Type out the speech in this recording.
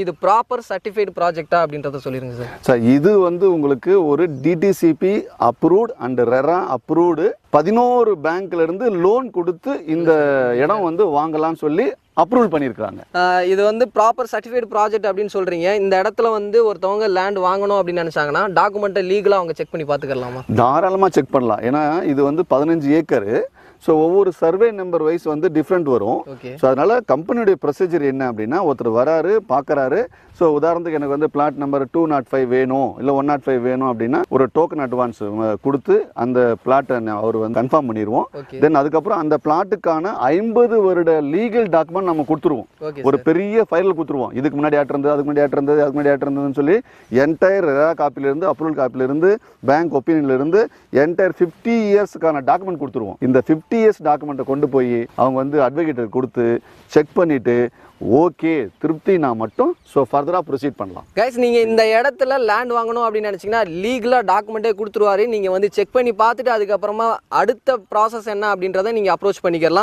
இது proper certified ப்ராஜெக்ட்டா அப்படின்றத சொல்லிருங்க சார். சார் இது வந்து உங்களுக்கு ஒரு DTCP approved and RERA approved 11 பேங்க்ல இருந்து லோன் கொடுத்து இந்த இடம் வந்து வாங்கலாம்னு சொல்லி அப்ரூவல் பண்ணியிருக்காங்க. இது வந்து ப்ராப்பர் சர்டிஃபைடு ப்ராஜெக்ட் அப்படின்னு சொல்றீங்க. இந்த இடத்துல வந்து ஒருத்தவங்க லேண்ட் வாங்கணும் அப்படின்னு நினைச்சாங்கன்னா டாக்குமெண்ட்டை லீகலாக அவங்க செக் பண்ணி பார்த்துக்கலாமா? தாராளமாக செக் பண்ணலாம். ஏன்னா இது வந்து 15 ஏக்கரு. ஸோ ஒவ்வொரு சர்வே நம்பர் வைஸ் வந்து டிஃப்ரெண்ட் வரும். ஸோ அதனால கம்பெனியுடைய ப்ரொசீஜர் என்ன அப்படின்னா, ஒருத்தர் வராரு பார்க்குறாரு. ஸோ உதாரணத்துக்கு எனக்கு வந்து பிளாட் நம்பர் 205 வேணும் இல்லை 105 வேணும் அப்படின்னா ஒரு டோக்கன் அட்வான்ஸ் கொடுத்து அந்த பிளாட்டை அவர் வந்து கன்ஃபார்ம் பண்ணிடுவோம். தென் அதுக்கப்புறம் அந்த பிளாட்டுக்கான 50 வருட லீகல் டாக்குமெண்ட் நம்ம கொடுத்துருவோம். ஒரு பெரிய ஃபைலில் கொடுத்துருவோம். இதுக்கு முன்னாடி ஆட்டிருந்தது, அதுக்கு முன்னாடி ஆட்டிருந்தது, அதுக்கு முன்னாடி ஆட்டிருந்ததுன்னு சொல்லி என்டையர் ரெரா காப்பிலிருந்து அப்ரூவல் காப்பிலிருந்து பேங்க் ஒப்பீனியன்லேருந்து என்டையர் 50 இயர்ஸ்க்கான டாக்குமெண்ட் கொடுத்துருவோம். இந்த 50 இயர்ஸ் டாக்குமெண்ட்டை கொண்டு போய் அவங்க வந்து அட்வொகேட்டர் கொடுத்து செக் பண்ணிவிட்டு ஓகே திருப்தினா மட்டும் ஸோ ஃபர்தராக ப்ரொசீட் பண்ணலாம். கைஸ், நீங்கள் இந்த இடத்துல லேண்ட் வாங்கணும் அப்படின்னு நினச்சிங்கன்னா லீகலாக டாக்குமெண்ட்டே கொடுத்துருவாரு. நீங்கள் வந்து செக் பண்ணி பார்த்துட்டு அதுக்கப்புறமா அடுத்த ப்ராசஸ் என்ன அப்படின்றத நீங்கள் அப்ரோச் பண்ணிக்கலாம்.